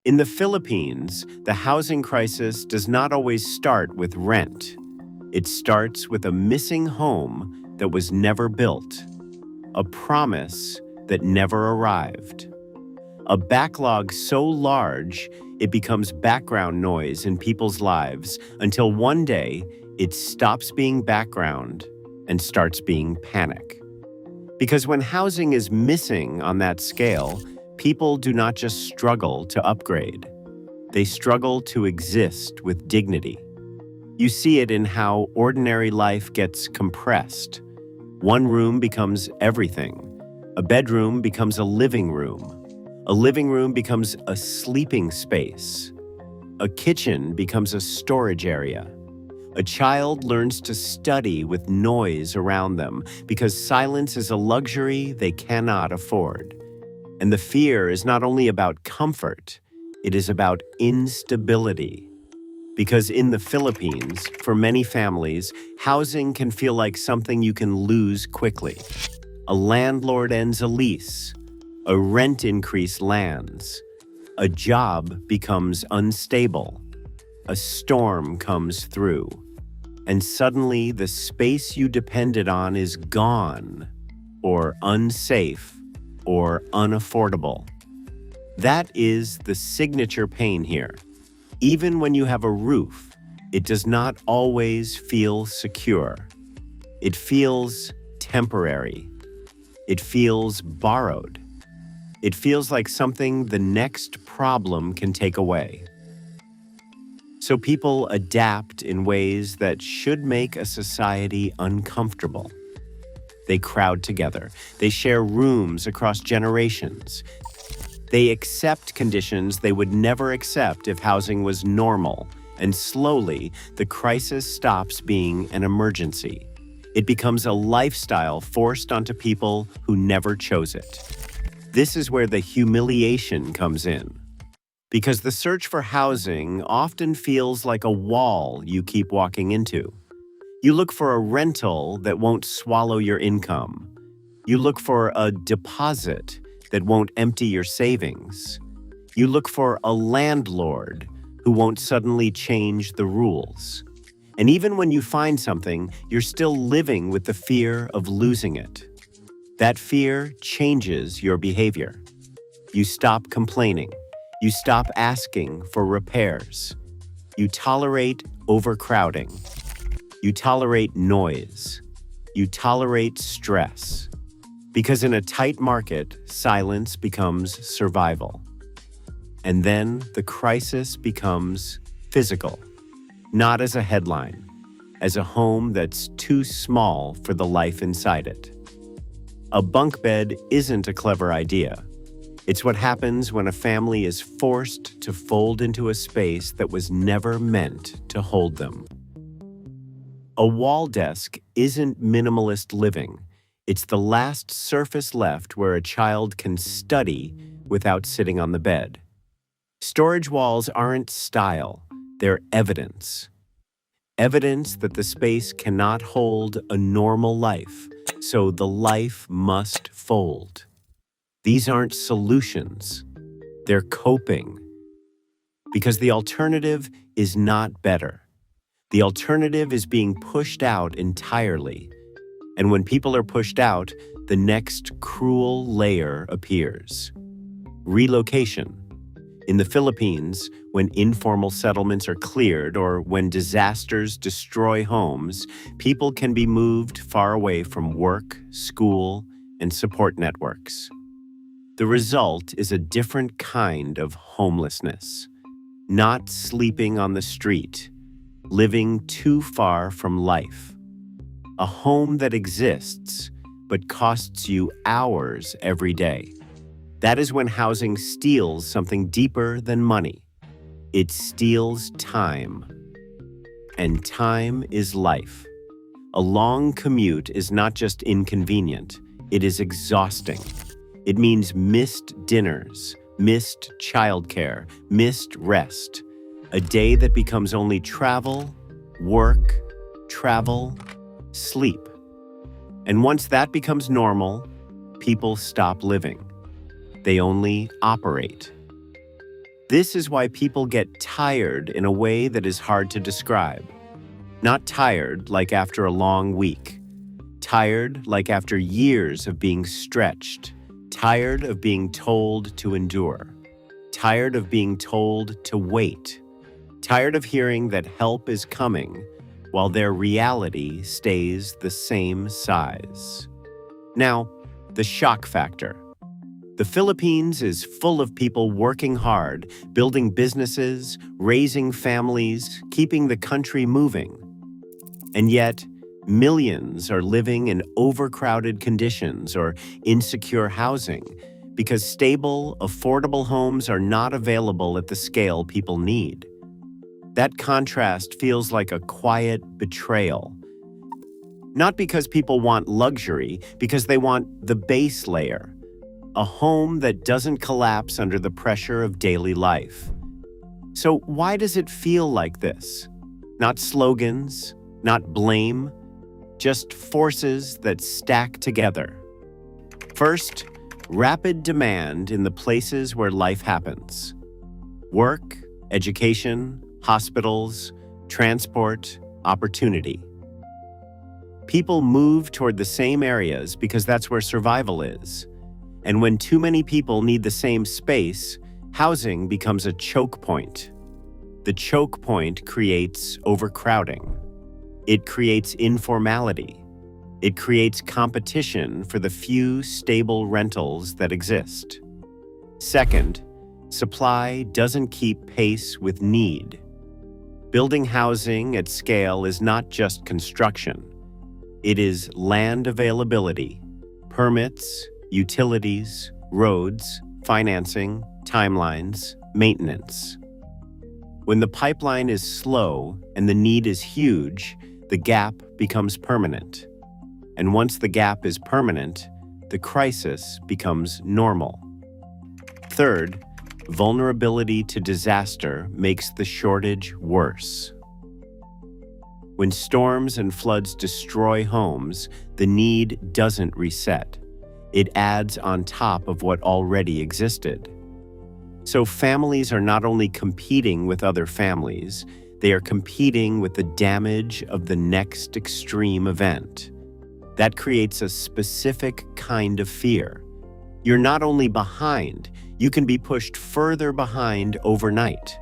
In the Philippines, the housing crisis does not always start with rent. It starts with a missing home that was never built, a promise that never arrived, a backlog so large it becomes background noise in people's lives until one day it stops being background and starts being panic. Because when housing is missing on that scale, people do not just struggle to upgrade. They struggle to exist with dignity. You see it in how ordinary life gets compressed. One room becomes everything. A bedroom becomes a living room. A living room becomes a sleeping space. A kitchen becomes a storage area. A child learns to study with noise around them because silence is a luxury they cannot afford. And the fear is not only about comfort, it is about instability. Because in the Philippines, for many families, housing can feel like something you can lose quickly. A landlord ends a lease. A rent increase lands. A job becomes unstable. A storm comes through. And suddenly the space you depended on is gone, or unsafe, or unaffordable. That is the signature pain here. Even when you have a roof, it does not always feel secure. It feels temporary. It feels borrowed. It feels like something the next problem can take away. So people adapt in ways that should make a society uncomfortable. They crowd together. They share rooms across generations. They accept conditions they would never accept if housing was normal. And slowly, the crisis stops being an emergency. It becomes a lifestyle forced onto people who never chose it. This is where the humiliation comes in. Because the search for housing often feels like a wall you keep walking into. You look for a rental that won't swallow your income. You look for a deposit that won't empty your savings. You look for a landlord who won't suddenly change the rules. And even when you find something, you're still living with the fear of losing it. That fear changes your behavior. You stop complaining. You stop asking for repairs. You tolerate overcrowding. You tolerate noise. You tolerate stress. Because in a tight market, silence becomes survival. And then the crisis becomes physical, not as a headline, as a home that's too small for the life inside it. A bunk bed isn't a clever idea. It's what happens when a family is forced to fold into a space that was never meant to hold them. A wall desk isn't minimalist living. It's the last surface left where a child can study without sitting on the bed. Storage walls aren't style, they're evidence. Evidence that the space cannot hold a normal life, so the life must fold. These aren't solutions, they're coping. Because the alternative is not better. The alternative is being pushed out entirely. And when people are pushed out, the next cruel layer appears. Relocation. In the Philippines, when informal settlements are cleared or when disasters destroy homes, people can be moved far away from work, school, and support networks. The result is a different kind of homelessness. Not sleeping on the street, living too far from life. A home that exists, but costs you hours every day. That is when housing steals something deeper than money. It steals time. And time is life. A long commute is not just inconvenient, it is exhausting. It means missed dinners, missed childcare, missed rest. A day that becomes only travel, work, travel, sleep. And once that becomes normal, people stop living. They only operate. This is why people get tired in a way that is hard to describe. Not tired like after a long week. Tired like after years of being stretched. Tired of being told to endure. Tired of being told to wait. Tired of hearing that help is coming while their reality stays the same size. Now, the shock factor. The Philippines is full of people working hard, building businesses, raising families, keeping the country moving. And yet, millions are living in overcrowded conditions or insecure housing because stable, affordable homes are not available at the scale people need. That contrast feels like a quiet betrayal. Not because people want luxury, because they want the base layer. A home that doesn't collapse under the pressure of daily life. So why does it feel like this? Not slogans, not blame, just forces that stack together. First, rapid demand in the places where life happens. Work, education, hospitals, transport, opportunity. People move toward the same areas because that's where survival is. And when too many people need the same space, housing becomes a choke point. The choke point creates overcrowding. It creates informality. It creates competition for the few stable rentals that exist. Second, supply doesn't keep pace with need. Building housing at scale is not just construction. It is land availability, permits, utilities, roads, financing, timelines, maintenance. When the pipeline is slow and the need is huge, the gap becomes permanent. And once the gap is permanent, the crisis becomes normal. Third, vulnerability to disaster makes the shortage worse. When storms and floods destroy homes, the need doesn't reset. It adds on top of what already existed. So families are not only competing with other families, they are competing with the damage of the next extreme event. That creates a specific kind of fear. You're not only behind, you can be pushed further behind overnight.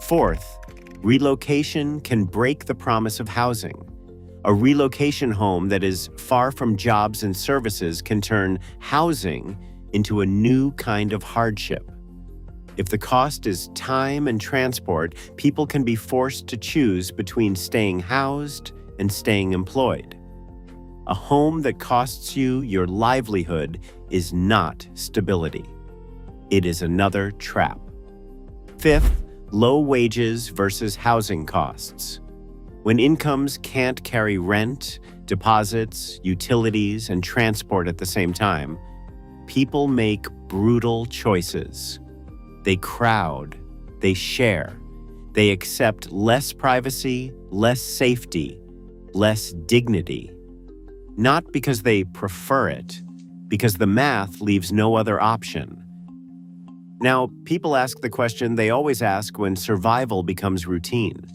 Fourth, relocation can break the promise of housing. A relocation home that is far from jobs and services can turn housing into a new kind of hardship. If the cost is time and transport, people can be forced to choose between staying housed and staying employed. A home that costs you your livelihood is not stability. It is another trap. Fifth, low wages versus housing costs. When incomes can't carry rent, deposits, utilities, and transport at the same time, people make brutal choices. They crowd, they share, they accept less privacy, less safety, less dignity. Not because they prefer it, because the math leaves no other option. Now, people ask the question they always ask when survival becomes routine.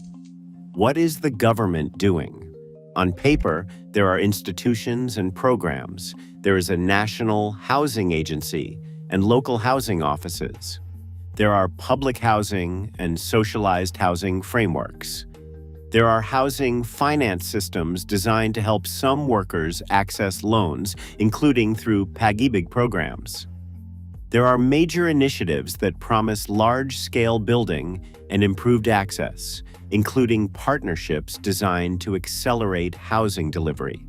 What is the government doing? On paper, there are institutions and programs. There is a national housing agency and local housing offices. There are public housing and socialized housing frameworks. There are housing finance systems designed to help some workers access loans, including through Pag-IBIG programs. There are major initiatives that promise large-scale building and improved access, including partnerships designed to accelerate housing delivery.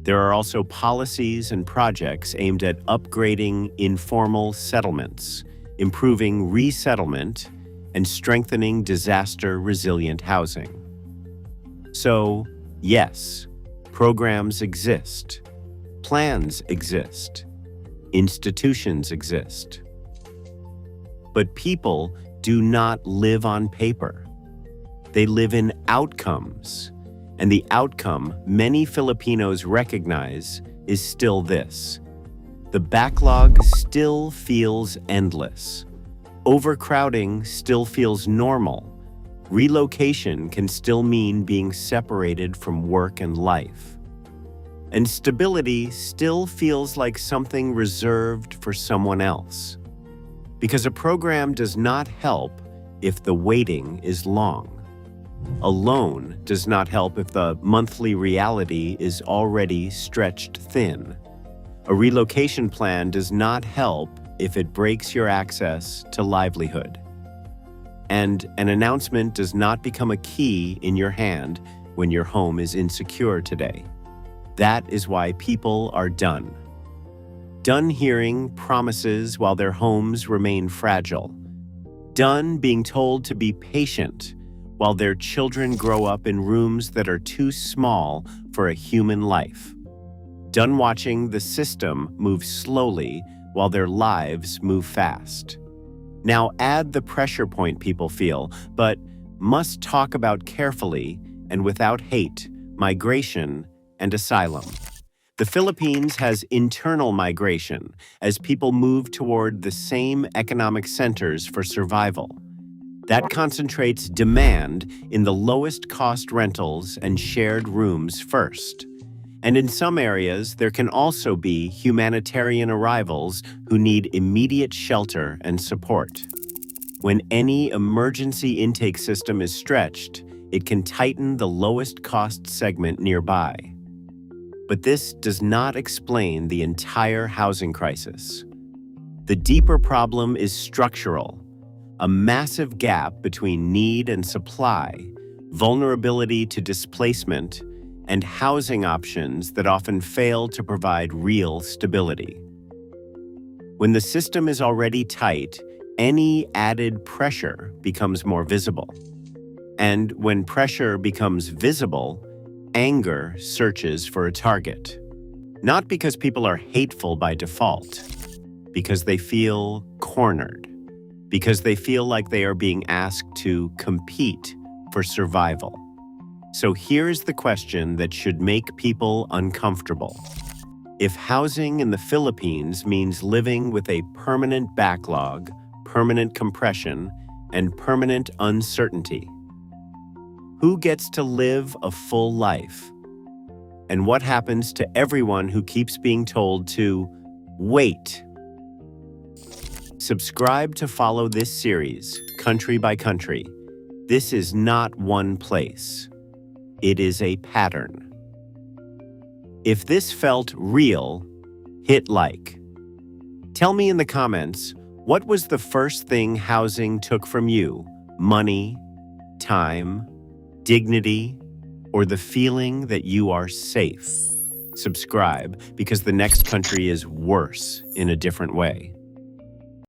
There are also policies and projects aimed at upgrading informal settlements, improving resettlement, and strengthening disaster-resilient housing. So, yes, programs exist, plans exist, institutions exist. But people do not live on paper. They live in outcomes, and the outcome many Filipinos recognize is still this. The backlog still feels endless. Overcrowding still feels normal. Relocation can still mean being separated from work and life. And stability still feels like something reserved for someone else. Because a program does not help if the waiting is long. A loan does not help if the monthly reality is already stretched thin. A relocation plan does not help if it breaks your access to livelihood. And an announcement does not become a key in your hand when your home is insecure today. That is why people are done. Done hearing promises while their homes remain fragile. Done being told to be patient while their children grow up in rooms that are too small for a human life. Done watching the system move slowly while their lives move fast. Now add the pressure point people feel, but must talk about carefully and without hate, migration and asylum. The Philippines has internal migration as people move toward the same economic centers for survival. That concentrates demand in the lowest cost rentals and shared rooms first. And in some areas, there can also be humanitarian arrivals who need immediate shelter and support. When any emergency intake system is stretched, it can tighten the lowest cost segment nearby. But this does not explain the entire housing crisis. The deeper problem is structural. A massive gap between need and supply, vulnerability to displacement, and housing options that often fail to provide real stability. When the system is already tight, any added pressure becomes more visible. And when pressure becomes visible, anger searches for a target. Not because people are hateful by default, because they feel cornered. Because they feel like they are being asked to compete for survival. So here's the question that should make people uncomfortable. If housing in the Philippines means living with a permanent backlog, permanent compression, and permanent uncertainty, who gets to live a full life? And what happens to everyone who keeps being told to wait? Subscribe to follow this series, country by country. This is not one place. It is a pattern. If this felt real, hit like. Tell me in the comments, what was the first thing housing took from you? Money, time, dignity, or the feeling that you are safe? Subscribe because the next country is worse in a different way.